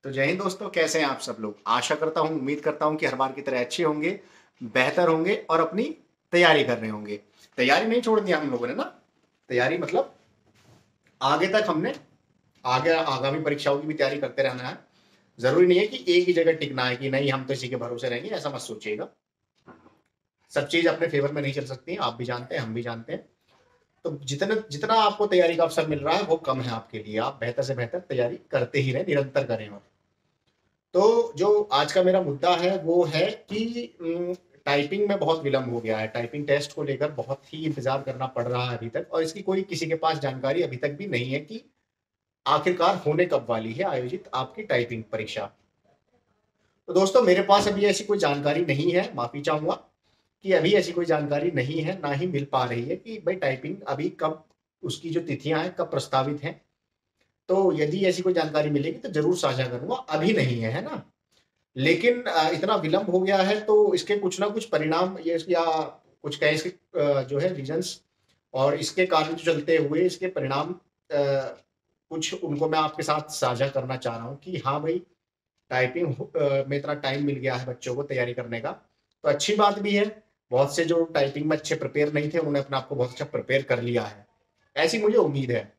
तो जय हिंद दोस्तों, कैसे हैं आप सब लोग। आशा करता हूं, उम्मीद करता हूं कि हर बार की तरह अच्छे होंगे, बेहतर होंगे और अपनी तैयारी कर रहे होंगे। तैयारी नहीं छोड़ दिया हम लोगों ने ना। तैयारी मतलब आगे तक हमने आगे आगामी परीक्षाओं की भी तैयारी करते रहना है। जरूरी नहीं है कि एक ही जगह टिकना है कि नहीं हम तो इसी के भरोसे रहेंगे, ऐसा मत सोचिएगा। सब चीज अपने फेवर में नहीं चल सकती, आप भी जानते हैं, हम भी जानते हैं। तो जितना जितना आपको तैयारी का अवसर मिल रहा है वो कम है आपके लिए। आप बेहतर से बेहतर तैयारी करते ही रहें, निरंतर करें। और तो जो आज का मेरा मुद्दा है वो है कि टाइपिंग में बहुत विलंब हो गया है। टाइपिंग टेस्ट को लेकर बहुत ही इंतजार करना पड़ रहा है अभी तक, और इसकी कोई किसी के पास जानकारी अभी तक भी नहीं है कि आखिरकार होने कब वाली है आयोजित आपकी टाइपिंग परीक्षा। तो दोस्तों, मेरे पास अभी ऐसी कोई जानकारी नहीं है, माफी चाहूंगा कि अभी ऐसी कोई जानकारी नहीं है, ना ही मिल पा रही है कि भाई टाइपिंग अभी कब, उसकी जो तिथियां हैं कब प्रस्तावित हैं। तो यदि ऐसी कोई जानकारी मिलेगी तो जरूर साझा करूंगा, अभी नहीं है, है ना। लेकिन इतना विलंब हो गया है तो इसके कुछ ना कुछ परिणाम ये या कुछ कहें इसके जो है रीजंस, और इसके कारण चलते हुए इसके परिणाम कुछ उनको मैं आपके साथ साझा करना चाह रहा हूँ कि हाँ भाई, टाइपिंग में इतना टाइम मिल गया है बच्चों को तैयारी करने का, तो अच्छी बात भी है। बहुत से जो टाइपिंग में अच्छे प्रिपेयर नहीं थे उन्होंने अपने आप को बहुत अच्छा प्रिपेयर कर लिया है, ऐसी मुझे उम्मीद है।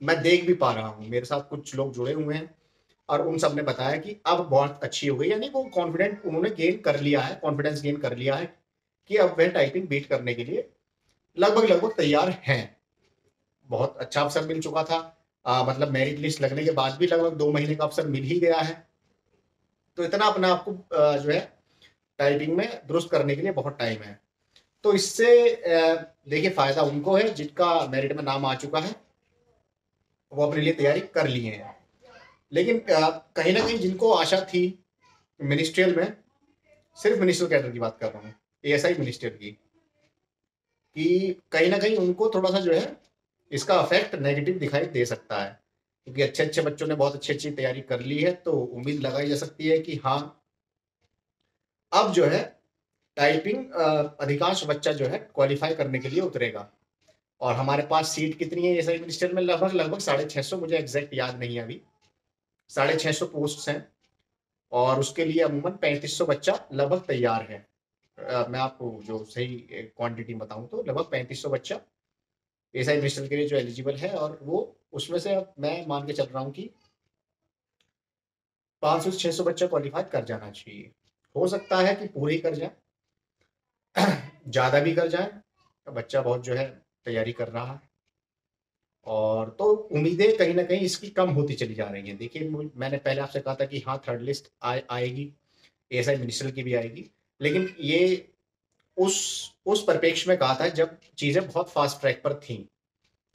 मैं देख भी पा रहा हूँ, मेरे साथ कुछ लोग जुड़े हुए हैं और उन सब ने बताया कि अब बहुत अच्छी हो गई, यानी वो कॉन्फिडेंट उन्होंने गेन कर लिया है, कॉन्फिडेंस गेन कर लिया है कि अब वह टाइपिंग बीट करने के लिए लगभग लगभग तैयार हैं। बहुत अच्छा अवसर मिल चुका था। मतलब मेरिट लिस्ट लगने के बाद भी लगभग 2 महीने का अवसर मिल ही गया है। तो इतना अपने आप को जो है टाइपिंग में दुरुस्त करने के लिए बहुत टाइम है। तो इससे देखिए, फायदा उनको है जिनका मेरिट में नाम आ चुका है, वो अपने लिए तैयारी कर लिए हैं। लेकिन कहीं ना कहीं जिनको आशा थी मिनिस्ट्रियल में, सिर्फ मिनिस्ट्रियल कैडर की बात कर रहा हूँ, एएसआई मिनिस्ट्रियल की, कि कहीं ना कहीं उनको थोड़ा सा जो है इसका अफेक्ट नेगेटिव दिखाई दे सकता है। क्योंकि अच्छे अच्छे बच्चों ने बहुत अच्छी अच्छी तैयारी कर ली है, तो उम्मीद लगाई जा सकती है कि हाँ, अब जो है टाइपिंग अधिकांश बच्चा जो है क्वालिफाई करने के लिए उतरेगा। और हमारे पास सीट कितनी है एएसआई मिनिस्ट्रियल में? लगभग लगभग 650, मुझे एग्जैक्ट याद नहीं है अभी। 650 पोस्ट हैं, और उसके लिए अमूमन 3500 बच्चा लगभग तैयार है। मैं आपको जो सही क्वांटिटी बताऊं तो लगभग 3500 बच्चा एसआई मिनिस्टर के लिए जो एलिजिबल है, और वो उसमें से अब मैं मान के चल रहा हूँ कि 500 से 600 बच्चा क्वालिफाई कर जाना चाहिए। हो सकता है कि पूरे ही कर जाए, ज़्यादा भी कर जाए। बच्चा बहुत जो है तैयारी कर रहा है, और तो उम्मीदें कहीं ना कहीं इसकी कम होती चली जा रही हैं। देखिए, मैंने पहले आपसे कहा था कि हाँ, थर्ड लिस्ट आएगी, एएसआई मिनिस्टर की भी आएगी। लेकिन ये उस उस परिप्रेक्ष्य में कहा था जब चीजें बहुत फास्ट ट्रैक पर थी,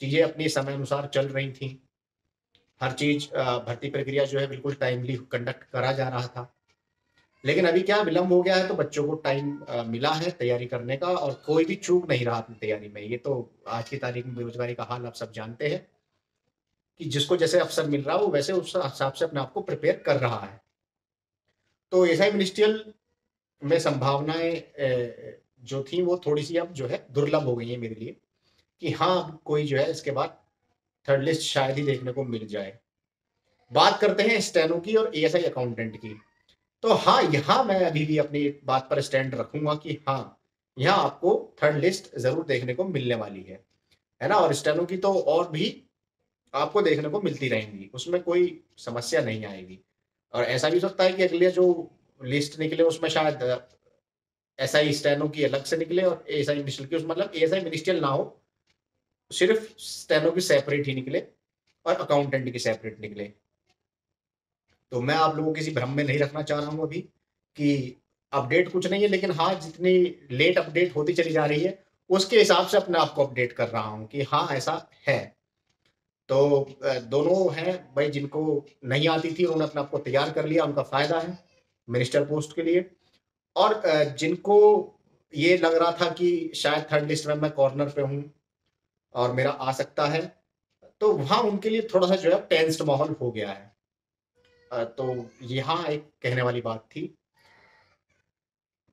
चीजें अपने समय अनुसार चल रही थी। हर चीज भर्ती प्रक्रिया जो है बिल्कुल टाइमली कंडक्ट करा जा रहा था। लेकिन अभी क्या विलंब हो गया है, तो बच्चों को टाइम मिला है तैयारी करने का, और कोई भी चूक नहीं रहा अपनी तैयारी में। ये तो आज की तारीख में बेरोजगारी का हाल आप सब जानते हैं कि जिसको जैसे अवसर मिल रहा है वो वैसे उस हिसाब से अपने आप को प्रिपेयर कर रहा है। तो एसआई मिनिस्ट्रियल में संभावनाएं जो थी वो थोड़ी सी अब जो है दुर्लभ हो गई है मेरे लिए, कि हाँ, अब कोई जो है इसके बाद थर्ड लिस्ट शायद ही देखने को मिल जाए। बात करते हैं स्टेनो की और एएसआई अकाउंटेंट की। तो हाँ, यहाँ मैं अभी भी अपनी बात पर स्टैंड रखूंगा कि हाँ, यहाँ आपको थर्ड लिस्ट जरूर देखने को मिलने वाली है ना। और स्टेनो की तो और भी आपको देखने को मिलती रहेंगी, उसमें कोई समस्या नहीं आएगी। और ऐसा भी हो सकता है कि अगले जो लिस्ट निकले उसमें शायद एसआई स्टेनो की अलग से निकले और एएसआई मिनिस्ट्रियल की, मतलब एएसआई मिनिस्ट्रियल ना हो, सिर्फ स्टेनो की सेपरेट ही निकले और अकाउंटेंट की सेपरेट निकले। तो मैं आप लोगों को किसी भ्रम में नहीं रखना चाह रहा हूँ अभी कि अपडेट कुछ नहीं है, लेकिन हाँ, जितनी लेट अपडेट होती चली जा रही है उसके हिसाब से अपने आप को अपडेट कर रहा हूँ कि हाँ, ऐसा है। तो दोनों हैं भाई, जिनको नहीं आती थी उन्होंने अपने आप को तैयार कर लिया, उनका फायदा है मिनिस्टर पोस्ट के लिए। और जिनको ये लग रहा था कि शायद थर्ड लिस्ट में मैं कॉर्नर पे हूँ और मेरा आ सकता है, तो वहां उनके लिए थोड़ा सा जो है टेंस्ड माहौल हो गया है। तो यहाँ एक कहने वाली बात थी।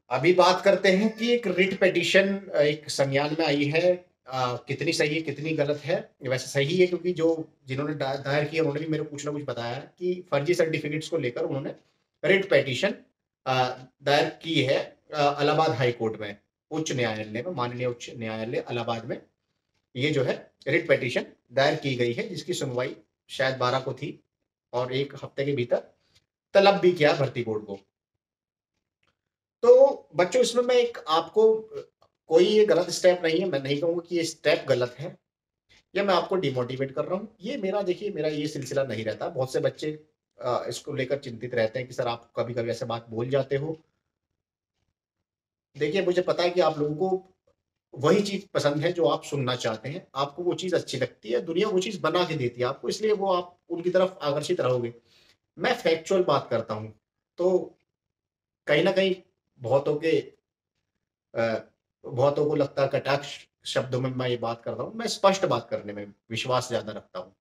अभी बात करते हैं कि एक रिट पिटीशन एक संज्ञान में आई है कितनी सही है कितनी गलत है, वैसे सही है क्योंकि जो जिन्होंने दायर किया उन्होंने भी मेरे को कुछ ना कुछ बताया है कि फर्जी सर्टिफिकेट्स को लेकर उन्होंने रिट पिटीशन दायर की है इलाहाबाद हाई कोर्ट में, उच्च न्यायालय में, माननीय उच्च न्यायालय इलाहाबाद में ये जो है रिट पिटीशन दायर की गई है, जिसकी सुनवाई शायद 12 को थी और 1 हफ्ते के भीतर तलब भी किया भर्ती बोर्ड को। तो बच्चों इसमें मैं एक आपको कोई ये गलत स्टेप नहीं है, मैं नहीं कहूंगा कि ये स्टेप गलत है या मैं आपको डिमोटिवेट कर रहा हूँ। ये मेरा देखिए मेरा ये सिलसिला नहीं रहता। बहुत से बच्चे इसको लेकर चिंतित रहते हैं कि सर आप कभी कभी ऐसे बात बोल जाते हो। देखिए मुझे पता है कि आप लोगों को वही चीज पसंद है जो आप सुनना चाहते हैं, आपको वो चीज अच्छी लगती है, दुनिया वो चीज बना के देती है आपको, इसलिए वो आप उनकी तरफ आकर्षित रहोगे। मैं फैक्चुअल बात करता हूँ, तो कहीं ना कहीं बहुतों के बहुतों को लगता है कटाक्ष शब्दों में मैं ये बात कर रहा हूँ, मैं स्पष्ट बात करने में विश्वास ज्यादा रखता हूँ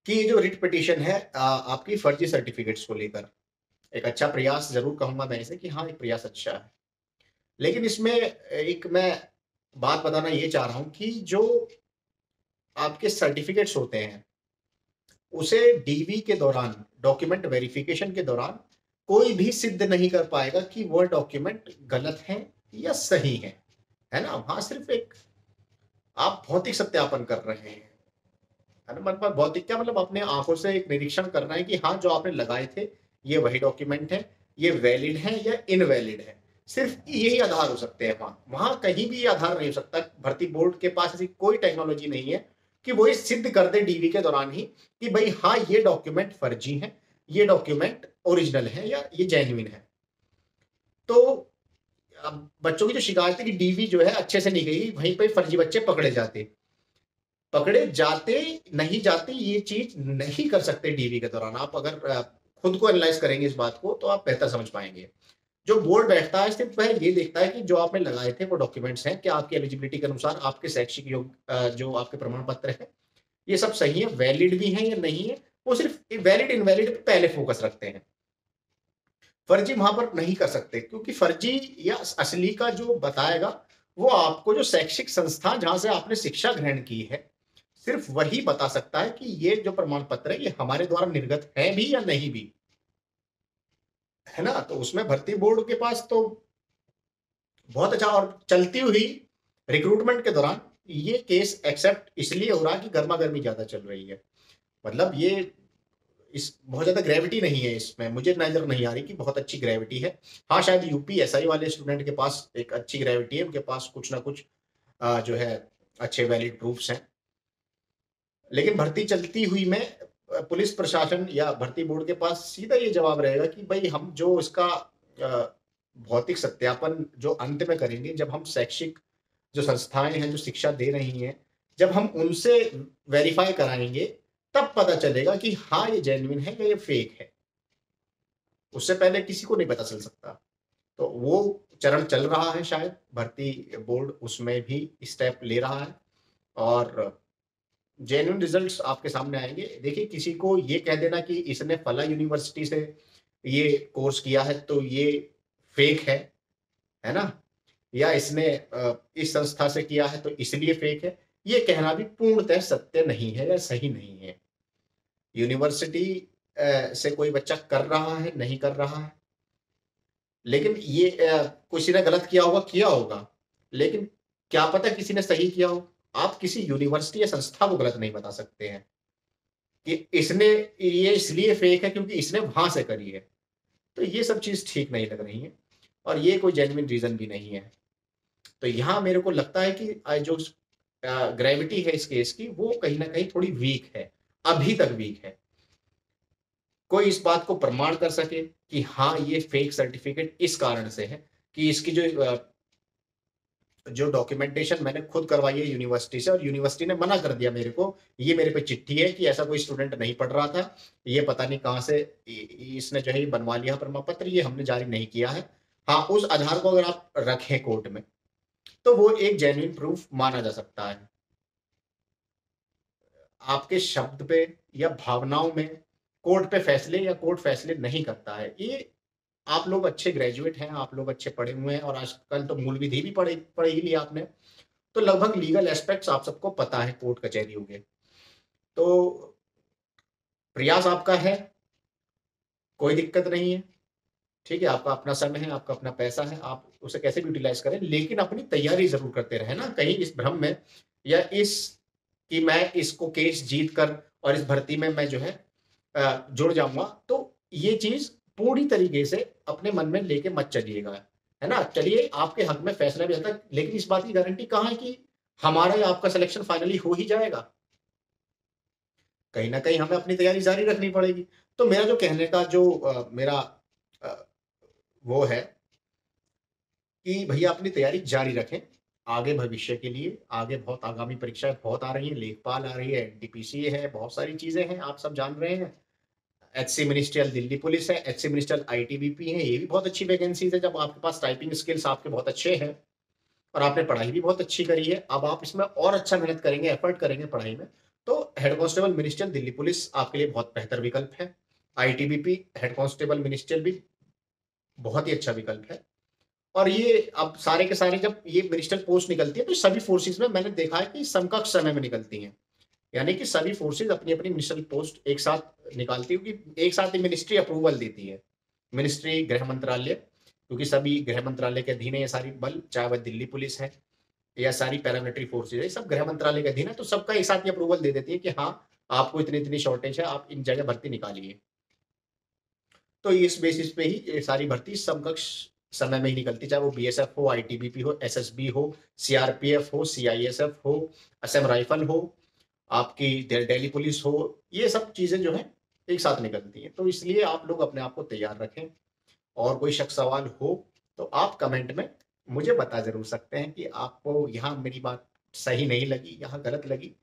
कि ये जो रिट पिटीशन है आपकी फर्जी सर्टिफिकेट्स को लेकर एक अच्छा प्रयास जरूर कहूंगा मैं इसे कि हाँ एक प्रयास अच्छा है, लेकिन इसमें एक मैं बात बताना ये चाह रहा हूं कि जो आपके सर्टिफिकेट्स होते हैं उसे डीवी के दौरान, डॉक्यूमेंट वेरिफिकेशन के दौरान कोई भी सिद्ध नहीं कर पाएगा कि वह डॉक्यूमेंट गलत है या सही है ना। वहां सिर्फ एक आप भौतिक सत्यापन कर रहे हैं, है ना। मतलब भौतिक क्या, मतलब अपने आंखों से एक निरीक्षण करना है कि हाँ जो आपने लगाए थे ये वही डॉक्यूमेंट है, ये वैलिड है या इनवैलिड है। सिर्फ यही आधार हो सकते हैं, वहां वहां कहीं भी ये आधार नहीं हो सकता। भर्ती बोर्ड के पास ऐसी कोई टेक्नोलॉजी नहीं है कि वो ये सिद्ध कर दे डीवी के दौरान ही कि भाई हाँ ये डॉक्यूमेंट फर्जी है, ये डॉक्यूमेंट ओरिजिनल है या ये जेन्युइन है। तो अब बच्चों की जो शिकायत है कि डीवी जो है अच्छे से नहीं गई, वहीं पे फर्जी बच्चे पकड़े जाते नहीं जाते, ये चीज नहीं कर सकते डीवी के दौरान। आप अगर खुद को एनालाइज करेंगे इस बात को तो आप बेहतर समझ पाएंगे। जो बोर्ड बैठता है सिर्फ वह ये देखता है कि जो आपने लगाए थे वो डॉक्यूमेंट्स हैं, क्या आपकी एलिजिबिलिटी के अनुसार आपके शैक्षिक योग जो आपके प्रमाण पत्र है ये सब सही है, वैलिड भी है या नहीं है। वो सिर्फ वैलिड इनवैलिड पे पहले फोकस रखते हैं, फर्जी वहां पर नहीं कर सकते, क्योंकि फर्जी या असली का जो बताएगा वो आपको जो शैक्षिक संस्थान जहां से आपने शिक्षा ग्रहण की है सिर्फ वही बता सकता है कि ये जो प्रमाण पत्र है ये हमारे द्वारा निर्गत है भी या नहीं भी, है ना। तो उसमें भर्ती बोर्ड के पास तो बहुत अच्छा, और चलती हुई रिक्रूटमेंट के दौरान ये केस एक्सेप्ट इसलिए हो रहा है कि गर्मा गर्मी ज्यादा चल रही है। मतलब ये इस बहुत ज्यादा ग्रेविटी नहीं है इसमें, मुझे नजर नहीं आ रही कि बहुत अच्छी ग्रेविटी है। हाँ शायद यूपीएसआई वाले स्टूडेंट के पास एक अच्छी ग्रेविटी है, उनके पास कुछ ना कुछ जो है अच्छे वैलिड प्रूफ्स हैं। लेकिन भर्ती चलती हुई में पुलिस प्रशासन या भर्ती बोर्ड के पास सीधा ये जवाब रहेगा कि भाई हम जो इसका भौतिक सत्यापन जो अंत में करेंगे, जब हम शैक्षिक जो संस्थाएं हैं जो शिक्षा दे रही हैं जब हम उनसे वेरीफाई कराएंगे तब पता चलेगा कि हाँ ये जेन्युइन है या ये फेक है। उससे पहले किसी को नहीं पता चल सकता। तो वो चरण चल रहा है, शायद भर्ती बोर्ड उसमें भी स्टेप ले रहा है और जेन्युइन रिजल्ट्स आपके सामने आएंगे। देखिए किसी को ये कह देना कि इसने फला यूनिवर्सिटी से ये कोर्स किया है तो ये फेक है ना, या इसने इस संस्था से किया है तो इसलिए फेक है, ये कहना भी पूर्णतः सत्य नहीं है या सही नहीं है। यूनिवर्सिटी से कोई बच्चा कर रहा है नहीं कर रहा है, लेकिन ये किसी ने गलत किया होगा, लेकिन क्या पता किसी ने सही किया हो। आप किसी यूनिवर्सिटी या संस्था को गलत नहीं बता सकते हैं कि इसने ये इसलिए फेक है क्योंकि इसने वहां से करी है। तो ये सब चीज ठीक नहीं लग रही है और ये कोई जेन्युइन रीजन भी नहीं है। तो यहाँ मेरे को लगता है कि जो ग्रेविटी है इस केस की वो कहीं ना कहीं थोड़ी वीक है, अभी तक वीक है। कोई इस बात को प्रमाण कर सके कि हाँ ये फेक सर्टिफिकेट इस कारण से है कि इसकी जो डॉक्यूमेंटेशन मैंने खुद करवाई है यूनिवर्सिटी से और यूनिवर्सिटी ने मना कर दिया मेरे को, ये मेरे पे चिट्ठी है कि ऐसा कोई स्टूडेंट नहीं पढ़ रहा था, ये पता नहीं कहाँ से इसने जो है बनवा लिया प्रमाण पत्र, ये हमने जारी नहीं किया है। हाँ उस आधार को अगर आप रखें कोर्ट में तो वो एक जेन्युइन प्रूफ माना जा सकता है। आपके शब्द पे या भावनाओं में कोर्ट पे फैसले या कोर्ट फैसले नहीं करता है। ये आप लोग अच्छे ग्रेजुएट हैं, आप लोग अच्छे पढ़े हुए हैं और आजकल तो मूल विधि भी पढ़े पढ़े ही लिया आपने, तो लगभग लीगल एस्पेक्ट्स आप सबको पता है, कोर्ट कचहरी हो गए। तो प्रयास आपका है, कोई दिक्कत नहीं है, ठीक है? आपका अपना समय है, आपका अपना पैसा है, आप उसे कैसे भी यूटिलाइज़ करें, लेकिन अपनी तैयारी ज़रूर करते रहें ना, कहीं इस भ्रम में या इस कि मैं इसको केस जीत कर और इस भर्ती में मैं जो है जुड़ जाऊँगा, तो ये चीज़ पूरी तरीके से अपने मन में लेके मत चलिएगा, है ना? चलिए, आपके हक में फैसला भी आता है, लेकिन इस बात की गारंटी कहाँ है कि हमारा या आपका सिलेक्शन फाइनली हो ही जाएगा? कहीं न कहीं हमें अपनी तैयारी जारी रखनी पड़ेगी। तो मेरा जो कहने का जो मेरा अ, वो है कि भैया अपनी तैयारी जारी रखें, आगे भविष्य के लिए, आगे बहुत आगामी परीक्षाएँ बहुत आ रही हैं, लेखपाल आ रही है, एनटीपीसी है, बहुत सारी चीज़ें हैं, आप सब जान रहे हैं। एचसी मिनिस्ट्रियल दिल्ली पुलिस है, एचसी मिनिस्ट्रियल आईटीबीपी है, ये भी बहुत अच्छी वैकेंसीज़ है, जब आपके पास टाइपिंग स्किल्स आपके बहुत अच्छे हैं और आपने पढ़ाई भी बहुत अच्छी करी है, अब आप इसमें और अच्छा मेहनत करेंगे, एफर्ट करेंगे पढ़ाई में, तो head constable ministerial Delhi police आपके लिए बहुत बेहतर विकल्प है। आईटीबीपी हेड कांस्टेबल मिनिस्ट्रियल भी बहुत ही अच्छा विकल्प है। और ये अब सारे के सारे जब ये मिनिस्टर पोस्ट निकलती है, तो सभी फोर्सेस में मैंने देखा है कि समकक्ष समय में निकलती हैं। यानी कि सभी फोर्सेस अपनी-अपनी मिनिस्ट्रियल पोस्ट एक साथ निकालती है, क्योंकि एक साथ ही मिनिस्ट्री अप्रूवल देती है। मिनिस्ट्री, गृह मंत्रालय, क्योंकि सभी गृह मंत्रालय के अधीन है ये सारी बल, चाहे वह दिल्ली पुलिस है या सारी पैरामिलिट्री फोर्सेस है, ये सब गृह मंत्रालय के अधीन है, तो सबका एक साथ ही अप्रूवल दे देती है कि हाँ, आपको इतनी-इतनी शॉर्टेज है, आप इन जगह भर्ती निकालिए। तो इस बेसिस पे ही ये सारी भर्ती समकक्ष समय में ही निकलती, चाहे वो बीएसएफ हो, आईटीबीपी हो, एसएसबी हो, सीआरपीएफ हो, सीआईएसएफ हो, असम राइफल हो, आपकी दिल्ली पुलिस हो, ये सब चीजें जो है एक साथ निकलती हैं। तो इसलिए आप लोग अपने आप को तैयार रखें, और कोई शक सवाल हो तो आप कमेंट में मुझे बता जरूर सकते हैं कि आपको यहाँ मेरी बात सही नहीं लगी, यहाँ गलत लगी,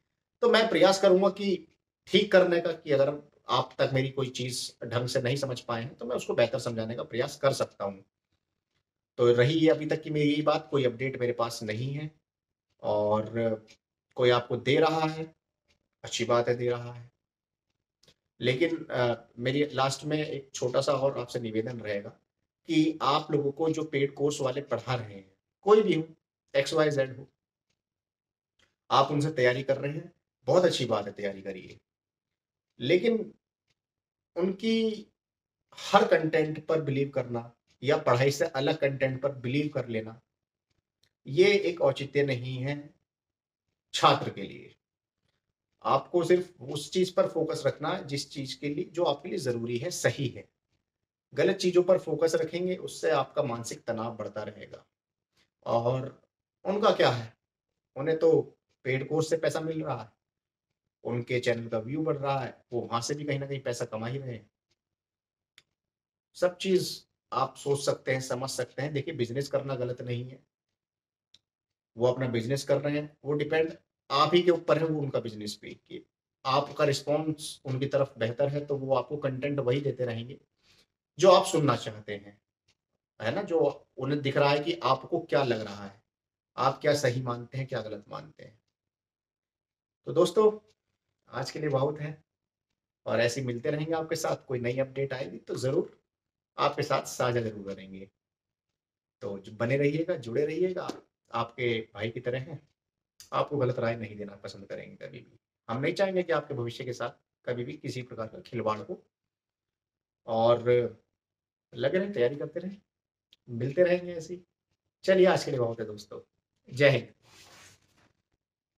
तो मैं प्रयास करूंगा कि ठीक करने का, कि अगर आप तक मेरी कोई चीज ढंग से नहीं समझ पाए हैं तो मैं उसको बेहतर समझाने का प्रयास कर सकता हूँ। तो रही ये अभी तक की मेरी यही बात, कोई अपडेट मेरे पास नहीं है, और कोई आपको दे रहा है, अच्छी बात है, दे रहा है, लेकिन मेरी लास्ट में एक छोटा-सा और आपसे निवेदन रहेगा कि आप लोगों को जो पेड कोर्स वाले पढ़ा रहे हैं, कोई भी हो, एक्स, वाई, ज़ेड हो, आप उनसे तैयारी कर रहे हैं, बहुत अच्छी बात है, तैयारी करिए। लेकिन उनकी हर कंटेंट पर बिलीव करना या पढ़ाई से अलग कंटेंट पर बिलीव कर लेना, ये एक औचित्य नहीं है छात्र के लिए। आपको सिर्फ़ उस चीज़ पर फ़ोकस रखना है जिस चीज़ के लिए, जो आपके लिए ज़रूरी है, सही है। गलत चीज़ों पर फ़ोकस रखेंगे, उससे आपका मानसिक तनाव बढ़ता रहेगा। और उनका क्या है, उन्हें तो पेड कोर्स से पैसा मिल रहा है, उनके चैनल का व्यू बढ़ रहा है, वो वहाँ से भी कहीं न कहीं पैसा कमा ही रहे हैं। सब चीज़ आप सोच सकते हैं, समझ सकते हैं। देखिए, बिज़नेस करना गलत नहीं है, वो अपना बिज़नेस कर रहे हैं, वो डिपेंड आप ही के ऊपर है, वो उनका बिज़नेस पे कि आपका रिस्पॉन्स उनकी तरफ बेहतर है, तो वो आपको कंटेंट वही देते रहेंगे, जो आप सुनना चाहते हैं, है ना? जो उन्हें दिख रहा है कि आपको क्या लग रहा है, आप क्या सही मानते हैं, क्या गलत मानते हैं। तो दोस्तों, आज के लिए बहुत है, और ऐसे ही मिलते रहेंगे आपके साथ, कोई नई अपडेट आएगी तो ज़रूर आपके साथ साझा ज़रूर करेंगे। तो ज बने रहिएगा, जुड़े रहिएगा, आपके भाई की तरह हैं, आपको गलत राय नहीं देना पसंद करेंगे कभी भी। हम नहीं चाहेंगे कि आपके भविष्य के साथ कभी भी किसी प्रकार का खिलवाड़ हो, और लगे रहें, तैयारी करते रहें, मिलते रहेंगे ऐसे ही। चलिए, आज के लिए बहुत है दोस्तों। जय हिंद।